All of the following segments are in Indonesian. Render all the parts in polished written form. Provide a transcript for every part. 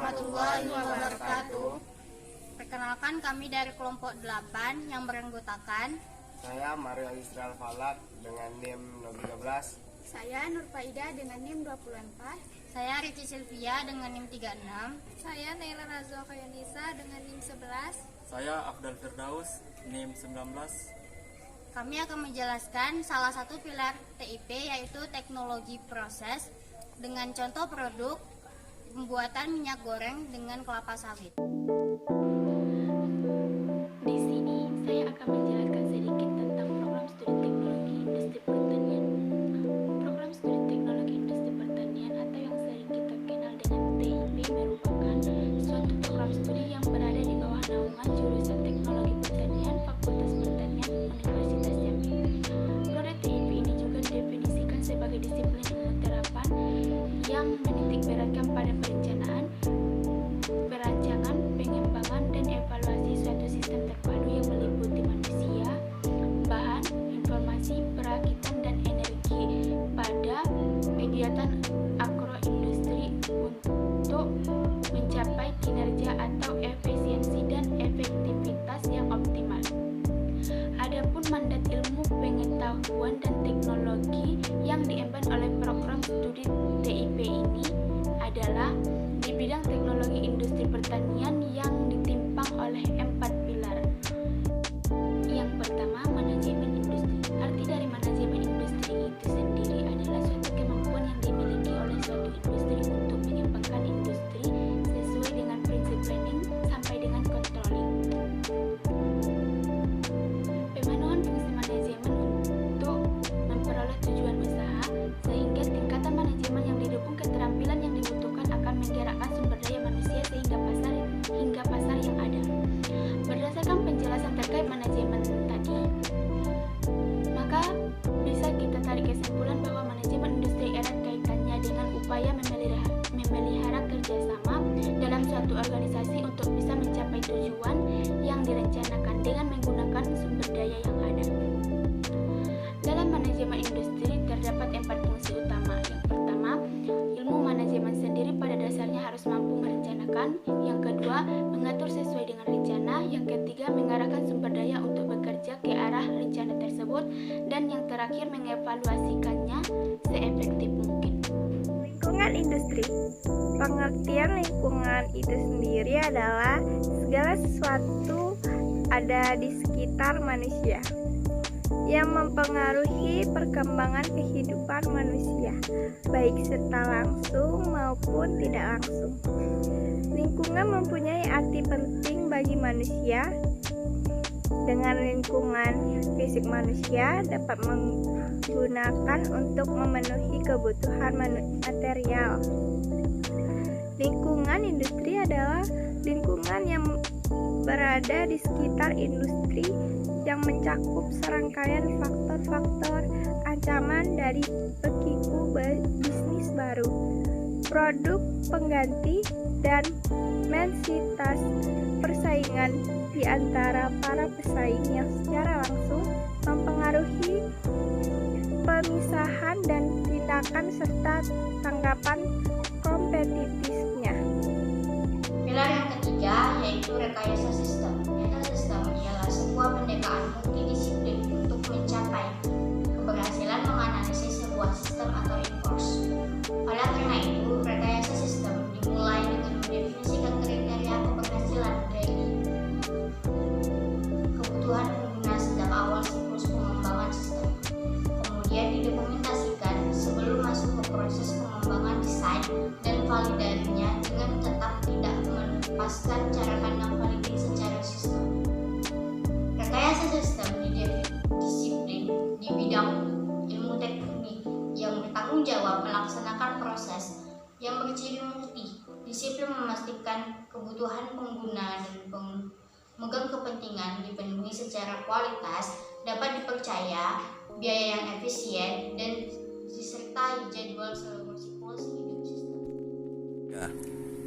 warahmatullahi wabarakatuh. Perkenalkan, kami dari kelompok 8 yang beranggotakan Saya Mario Israel Falak dengan NIM 013. Saya Nur Faida dengan NIM 24. saya Rici Silvia dengan NIM 36. Saya Naila Razwa Kayanisa dengan NIM 11. Saya Afdal Firdaus, NIM 19. Kami akan menjelaskan salah satu pilar TIP, yaitu teknologi proses, dengan contoh produk pembuatan minyak goreng dengan kelapa sawit. Di sini saya akan menjelaskan sedikit tentang program studi teknologi industri pertanian. Program studi teknologi industri pertanian atau yang sering kita kenal dengan TIP merupakan suatu program studi yang berada di bawah naungan jurusan teknologi pertanian Fakultas Pertanian Universitas Jambi. Program TIP ini juga didefinisikan sebagai disiplin ilmu terapan yang menitik beratkan pada perencanaan, perancangan, pengembangan, dan evaluasi suatu sistem terpadu yang meliputi manusia, bahan, informasi, perakitan, dan energi pada kegiatan agroindustri untuk mencapai kinerja atau efisiensi dan efektivitas yang optimal. Adapun mandat ilmu pengetahuan dan teknologi yang diemban oleh program studi TIP ini adalah di bidang teknologi industri pertanian yang ditimpang oleh 4 pilar. Yang pertama, manajemen industri. Arti dari manajemen industri itu sendiri adalah suatu kemampuan yang dimiliki oleh suatu industri untuk mengembangkan industri sesuai dengan prinsip planning sampai dengan controlling. Pemenuhan fungsi manajemen untuk memperoleh tujuan usaha, sehingga tingkatan manajemen yang didukung keterampilan yang dibutuhkan akan menggerakkan sumber daya manusia hingga pasar yang ada. Berdasarkan penjelasan terkait manajemen tadi, maka bisa kita tarik kesimpulan bahwa manajemen industri erat kaitannya dengan upaya memelihara kerjasama dalam suatu organisasi untuk bisa mencapai tujuan yang direncanakan dengan menggunakan sumber daya yang ada. Dalam manajemen industri terdapat 4 fungsi utama. Yang pertama, ilmu manajemen sendiri pada dasarnya harus mampu merencanakan. Yang kedua, mengatur sesuai dengan rencana. Yang ketiga, mengarahkan sumber daya untuk bekerja ke arah rencana tersebut. Dan yang terakhir, mengevaluasikannya seefektif mungkin. Lingkungan industri. Pengertian lingkungan itu sendiri adalah segala sesuatu ada di sekitar manusia yang mempengaruhi perkembangan kehidupan manusia, baik serta langsung maupun tidak langsung. Lingkungan mempunyai arti penting bagi manusia. Dengan lingkungan, fisik manusia dapat menggunakan untuk memenuhi kebutuhan material. Lingkungan industri adalah lingkungan yang berada di sekitar industri yang mencakup serangkaian faktor-faktor ancaman dari bekiku bisnis baru, produk pengganti, dan mensitas persaingan di antara para pesaing yang secara langsung mempengaruhi pemisahan dan tindakan serta tanggapan kompetitifnya. Pilar yang ketiga yaitu rekayasa sistem. Rekayasa sistem ialah sebuah pendekatan multidisiplin untuk mencapai keberhasilan menganalisis sebuah sistem atau inforce. Oleh karena itu, rekayasa sistem dimulai dengan mendefinisikan kriteria keberhasilan dari kebutuhan pengguna sejak awal siklus pengembangan sistem. Kemudian didokumentasikan sebelum masuk ke proses pengembangan desain dan validasinya dengan tetap tidak melepaskan cara pandang validasi secara sistem. Rekayasa sistem disiplin di bidang ilmu teknik yang bertanggung jawab melaksanakan proses yang berciri multi. Disiplin memastikan kebutuhan pengguna dan pemegang kepentingan dipenuhi secara kualitas, dapat dipercaya, biaya yang efisien, dan disertai jadwal seluruh siklus hidup sistem. Ya.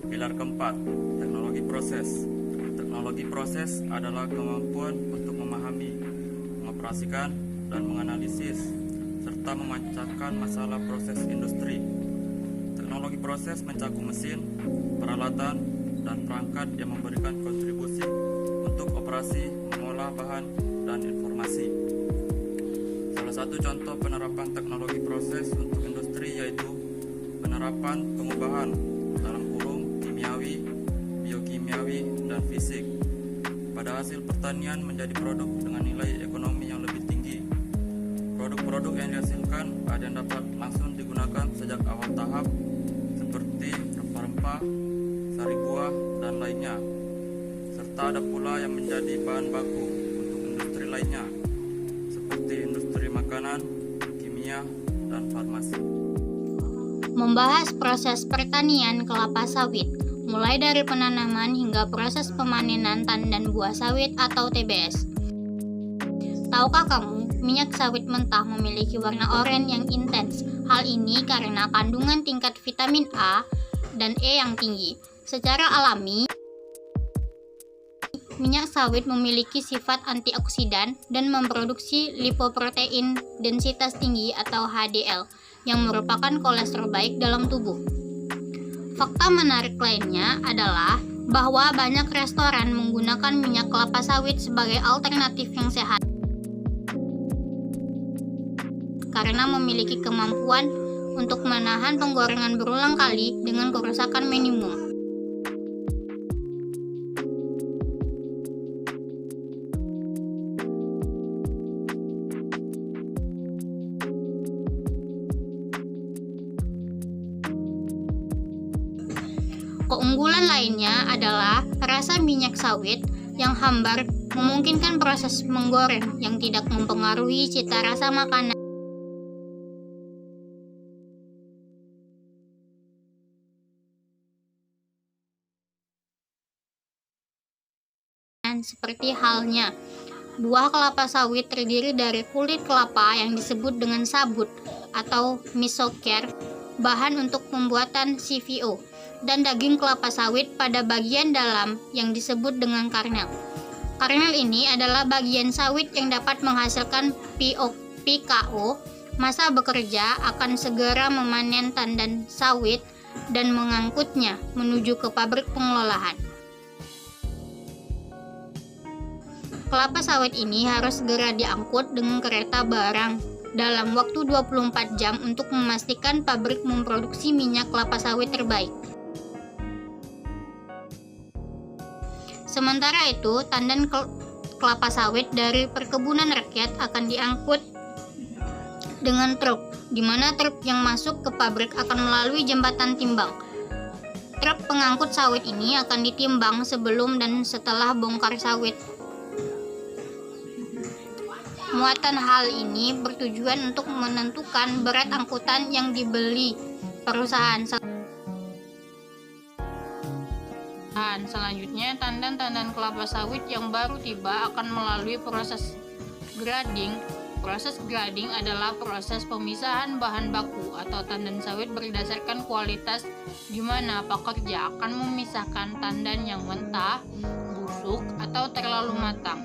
Pilar keempat, teknologi proses. Teknologi proses adalah kemampuan untuk memahami, mengoperasikan, dan menganalisis serta memecahkan masalah proses industri. Teknologi proses mencakup mesin, peralatan, dan perangkat yang memberikan kontribusi untuk operasi, mengolah bahan, dan informasi. Salah satu contoh penerapan teknologi proses untuk industri yaitu penerapan pengubahan dalam kurung kimiawi, biokimiawi, dan fisik pada hasil pertanian menjadi produk dengan nilai ekonomi yang lebih tinggi. Produk-produk yang dihasilkan ada yang dapat langsung digunakan sejak awal tahap seperti rempah-rempah, sari buah, dan lainnya. Serta ada pula yang menjadi bahan baku untuk industri lainnya seperti industri makanan, kimia, dan farmasi. Membahas proses pertanian kelapa sawit, mulai dari penanaman hingga proses pemanenan tandan buah sawit atau TBS. Tahukah kamu, minyak sawit mentah memiliki warna oranye yang intens. Hal ini karena kandungan tingkat vitamin A dan E yang tinggi. Secara alami, minyak sawit memiliki sifat antioksidan dan memproduksi lipoprotein densitas tinggi atau HDL yang merupakan kolesterol baik dalam tubuh. Fakta menarik lainnya adalah bahwa banyak restoran menggunakan minyak kelapa sawit sebagai alternatif yang sehat karena memiliki kemampuan untuk menahan penggorengan berulang kali dengan kerusakan minimum. Keunggulan lainnya adalah rasa minyak sawit yang hambar memungkinkan proses menggoreng yang tidak mempengaruhi cita rasa makanan. Seperti halnya buah kelapa sawit terdiri dari kulit kelapa yang disebut dengan sabut atau mesoker, bahan untuk pembuatan CVO, dan daging kelapa sawit pada bagian dalam yang disebut dengan karnel. Karnel ini adalah bagian sawit yang dapat menghasilkan PKO. Masa bekerja akan segera memanen tandan sawit dan mengangkutnya menuju ke pabrik pengolahan. Kelapa sawit ini harus segera diangkut dengan kereta barang dalam waktu 24 jam untuk memastikan pabrik memproduksi minyak kelapa sawit terbaik. Sementara itu, tandan kelapa sawit dari perkebunan rakyat akan diangkut dengan truk, di mana truk yang masuk ke pabrik akan melalui jembatan timbang. Truk pengangkut sawit ini akan ditimbang sebelum dan setelah bongkar sawit. Muatan hal ini bertujuan untuk menentukan berat angkutan yang dibeli perusahaan. Selanjutnya, tandan-tandan kelapa sawit yang baru tiba akan melalui proses grading. Proses grading adalah proses pemisahan bahan baku atau tandan sawit berdasarkan kualitas, di mana pekerja akan memisahkan tandan yang mentah, busuk, atau terlalu matang.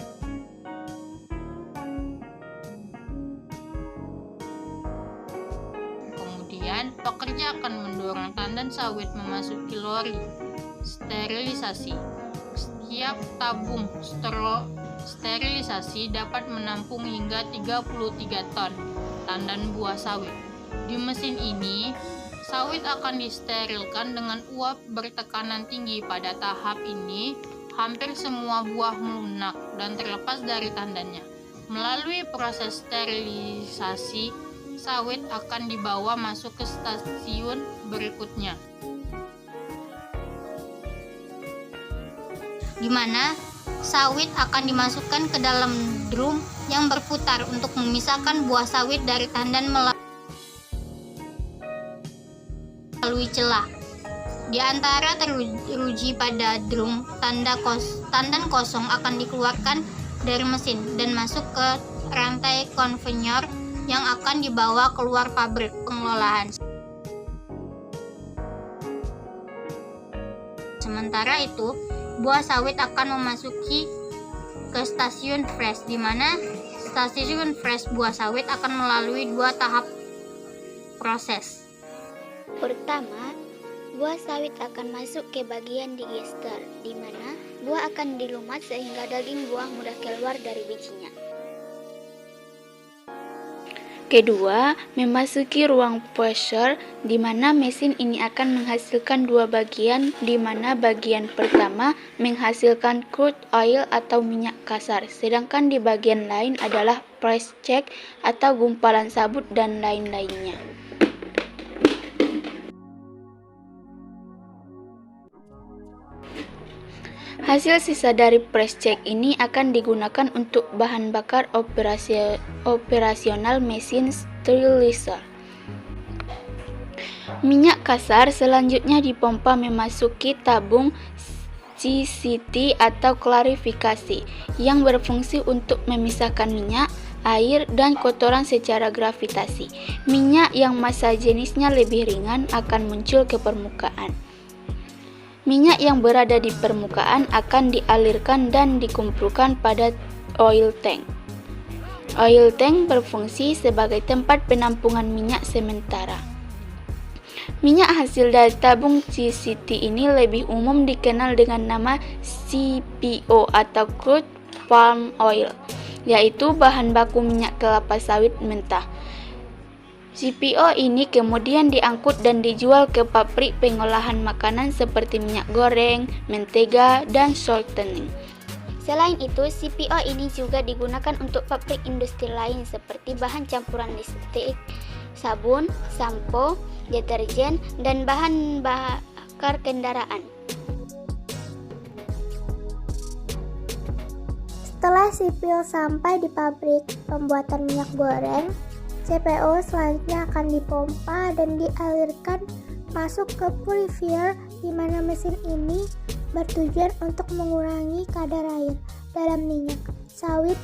Kemudian, pekerja akan mendorong tandan sawit memasuki lori sterilisasi. Setiap tabung sterilisasi dapat menampung hingga 33 ton tandan buah sawit. Di mesin ini, sawit akan disterilkan dengan uap bertekanan tinggi. Pada tahap ini, hampir semua buah melunak dan terlepas dari tandannya. Melalui proses sterilisasi, sawit akan dibawa masuk ke stasiun berikutnya, di mana sawit akan dimasukkan ke dalam drum yang berputar untuk memisahkan buah sawit dari tandan melalui celah. Di antara teruji pada drum, tandan kosong akan dikeluarkan dari mesin dan masuk ke rantai konveyor yang akan dibawa keluar pabrik pengolahan. Sementara itu, buah sawit akan memasuki ke stasiun fresh, di mana stasiun fresh buah sawit akan melalui 2 tahap proses. Pertama, buah sawit akan masuk ke bagian digester, di mana buah akan dilumat sehingga daging buah mudah keluar dari bijinya. Kedua, memasuki ruang pusher, di mana mesin ini akan menghasilkan dua bagian, di mana bagian pertama menghasilkan crude oil atau minyak kasar, sedangkan di bagian lain adalah press check atau gumpalan sabut dan lain-lainnya. Hasil sisa dari press check ini akan digunakan untuk bahan bakar operasional mesin sterilizer. Minyak kasar selanjutnya dipompa memasuki tabung CCT atau klarifikasi yang berfungsi untuk memisahkan minyak, air, dan kotoran secara gravitasi. Minyak yang massa jenisnya lebih ringan akan muncul ke permukaan. Minyak yang berada di permukaan akan dialirkan dan dikumpulkan pada oil tank. Oil tank berfungsi sebagai tempat penampungan minyak sementara. Minyak hasil dari tabung CCT ini lebih umum dikenal dengan nama CPO atau crude palm oil, yaitu bahan baku minyak kelapa sawit mentah. CPO ini kemudian diangkut dan dijual ke pabrik pengolahan makanan seperti minyak goreng, mentega, dan shortening. Selain itu, CPO ini juga digunakan untuk pabrik industri lain seperti bahan campuran listrik, sabun, sampo, deterjen, dan bahan bakar kendaraan. Setelah CPO sampai di pabrik pembuatan minyak goreng, CPO selanjutnya akan dipompa dan dialirkan masuk ke purifier, di mana mesin ini bertujuan untuk mengurangi kadar air dalam minyak sawit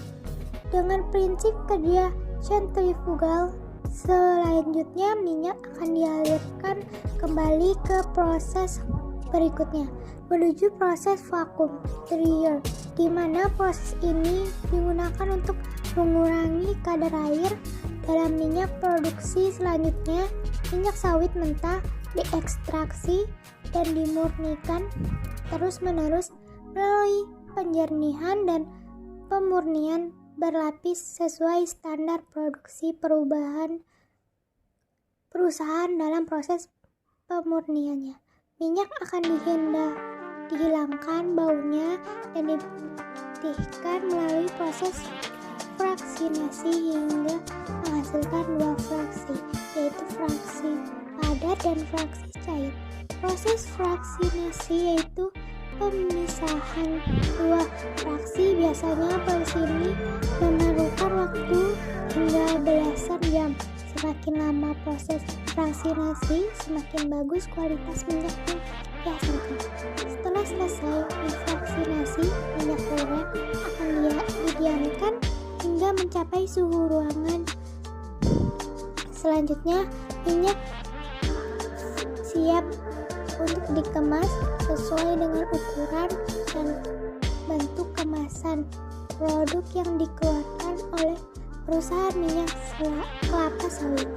dengan prinsip kerja centrifugal. Selanjutnya minyak akan dialirkan kembali ke proses berikutnya menuju proses vacuum dryer, di mana proses ini digunakan untuk mengurangi kadar air dalam minyak produksi. Selanjutnya, minyak sawit mentah diekstraksi dan dimurnikan terus-menerus melalui penjernihan dan pemurnian berlapis sesuai standar produksi perusahaan dalam proses pemurniannya. Minyak akan dihilangkan baunya dan diputihkan melalui proses fraksinasi hingga menghasilkan dua fraksi, yaitu fraksi padat dan fraksi cair. Proses fraksinasi yaitu pemisahan dua fraksi. Biasanya proses ini memerlukan waktu hingga belasan jam. Semakin lama proses fraksinasi, semakin bagus kualitas minyak yang dihasilkan. Setelah selesai difraksinasi, minyak goreng akan didiamkan hingga mencapai suhu ruangan. Selanjutnya, minyak siap untuk dikemas sesuai dengan ukuran dan bentuk kemasan produk yang dikeluarkan oleh perusahaan minyak kelapa sawit.